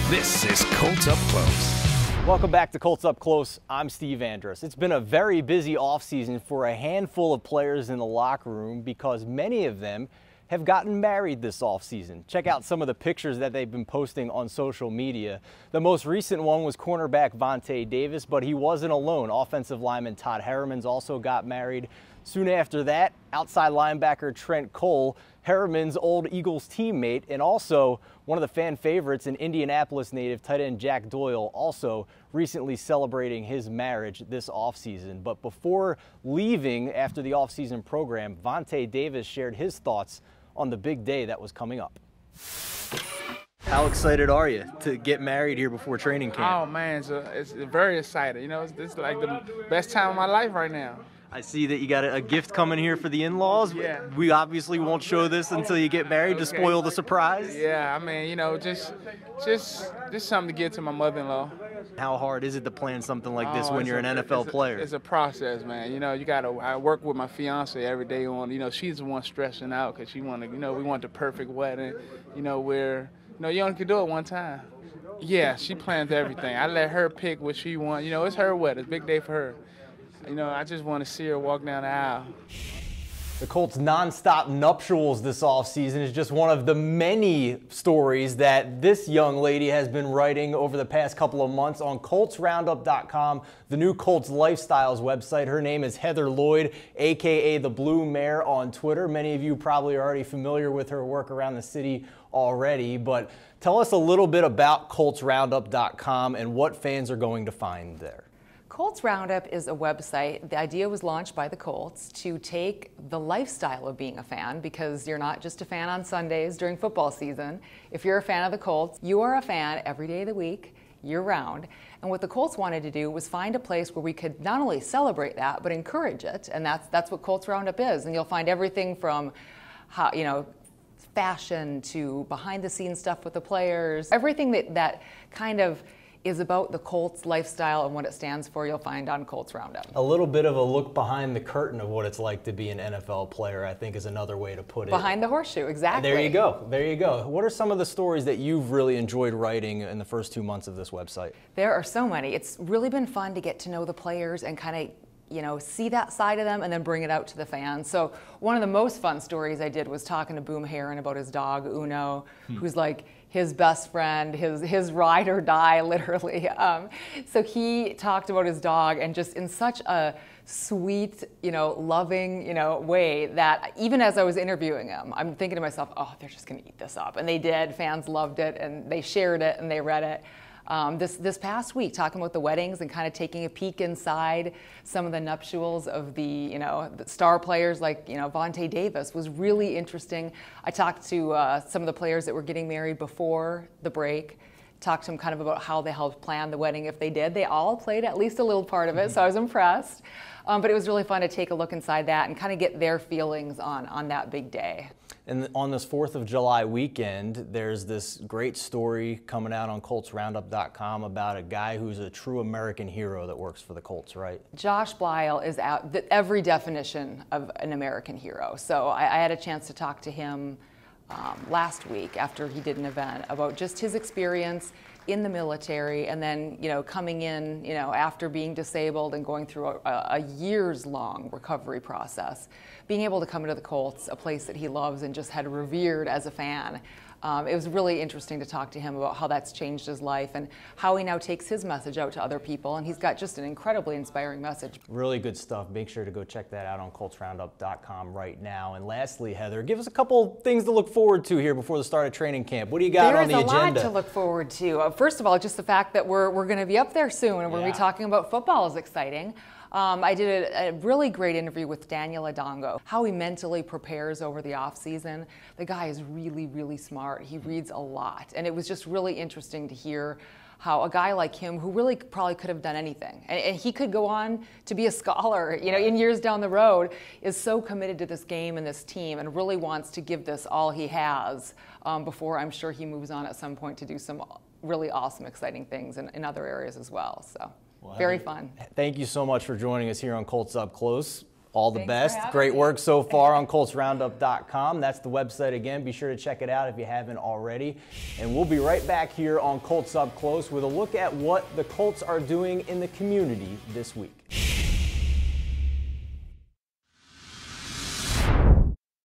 This is Colts Up Close. Welcome back to Colts Up Close. I'm Steve Andress. It's been a very busy offseason for a handful of players in the locker room because many of them have gotten married this offseason. Check out some of the pictures that they've been posting on social media. The most recent one was cornerback Vontae Davis, but he wasn't alone. Offensive lineman Todd Herremans also got married. Soon after that, outside linebacker Trent Cole, Herremans' old Eagles teammate, and also one of the fan favorites in Indianapolis native tight end Jack Doyle, also recently celebrating his marriage this offseason. But before leaving after the offseason program, Vontae Davis shared his thoughts on the big day that was coming up. How excited are you to get married here before training camp? Oh man, it's very exciting. You know, it's like the best time of my life right now. I see that you got a gift coming here for the in-laws. Yeah. We obviously won't show this until you get married to spoil the surprise. Yeah, I mean, you know, just something to give to my mother-in-law. How hard is it to plan something like this when you're an NFL player? It's a process, man. You know, I work with my fiance every day on, you know, she's the one stressing out because she wanted, you know, we want the perfect wedding, you know, where, you know, you only can do it one time. Yeah, she plans everything. I let her pick what she wants. You know, it's her wedding. It's a big day for her. You know, I just want to see her walk down the aisle. The Colts' nonstop nuptials this offseason is just one of the many stories that this young lady has been writing over the past couple of months on ColtsRoundup.com, the new Colts Lifestyles website. Her name is Heather Lloyd, a.k.a. the Blue Mare on Twitter. Many of you probably are already familiar with her work around the city already, but tell us a little bit about ColtsRoundup.com and what fans are going to find there. Colts Roundup is a website. The idea was launched by the Colts to take the lifestyle of being a fan, because you're not just a fan on Sundays during football season. If you're a fan of the Colts, you are a fan every day of the week, year-round. And what the Colts wanted to do was find a place where we could not only celebrate that, but encourage it. And that's what Colts Roundup is. And you'll find everything from how, you know, fashion to behind-the-scenes stuff with the players. Everything that kind of is about the Colts lifestyle and what it stands for, you'll find on Colts Roundup. A little bit of a look behind the curtain of what it's like to be an NFL player, I think, is another way to put it. Behind the horseshoe, exactly. There you go. There you go. What are some of the stories that you've really enjoyed writing in the first 2 months of this website? There are so many. It's really been fun to get to know the players and kind of, you know, see that side of them and then bring it out to the fans. So one of the most fun stories I did was talking to Boom Heron about his dog, Uno, who's like his best friend, his ride or die, literally. So he talked about his dog, and just in such a sweet, you know, loving, you know, way that even as I was interviewing him, I'm thinking to myself, oh, they're just gonna eat this up. And they did. Fans loved it, and they shared it, and they read it. This past week, talking about the weddings and kind of taking a peek inside some of the nuptials of the star players like, you know, Vontae Davis was really interesting. I talked to some of the players that were getting married before the break, talked to them kind of about how they helped plan the wedding if they did. They all played at least a little part of it, so I was impressed. But it was really fun to take a look inside that and kind of get their feelings on that big day. And on this 4th of July weekend, there's this great story coming out on ColtsRoundup.com about a guy who's a true American hero that works for the Colts, right? Josh Blyle is every definition of an American hero. So I had a chance to talk to him last week after he did an event about just his experience in the military, and then, you know, coming in, you know, after being disabled and going through a years-long recovery process, being able to come into the Colts, a place that he loves and just had revered as a fan. It was really interesting to talk to him about how that's changed his life and how he now takes his message out to other people, and he's got just an incredibly inspiring message. Really good stuff. Make sure to go check that out on ColtsRoundup.com right now. And lastly, Heather, give us a couple things to look forward to here before the start of training camp. What do you got on the agenda? There's a lot to look forward to. First of all, just the fact that we're going to be up there soon and we're going to be talking about football is exciting. I did a really great interview with Daniel Adongo, how he mentally prepares over the off season. The guy is really, really smart. He reads a lot. And it was just really interesting to hear how a guy like him, who really probably could have done anything, and he could go on to be a scholar, you know, in years down the road, is so committed to this game and this team and really wants to give this all he has before I'm sure he moves on at some point to do some really awesome, exciting things in other areas as well. So. Very fun. Thank you so much for joining us here on Colts Up Close. All the Thanks best. for having Great me. work so far on ColtsRoundup.com. That's the website again. Be sure to check it out if you haven't already. And we'll be right back here on Colts Up Close with a look at what the Colts are doing in the community this week.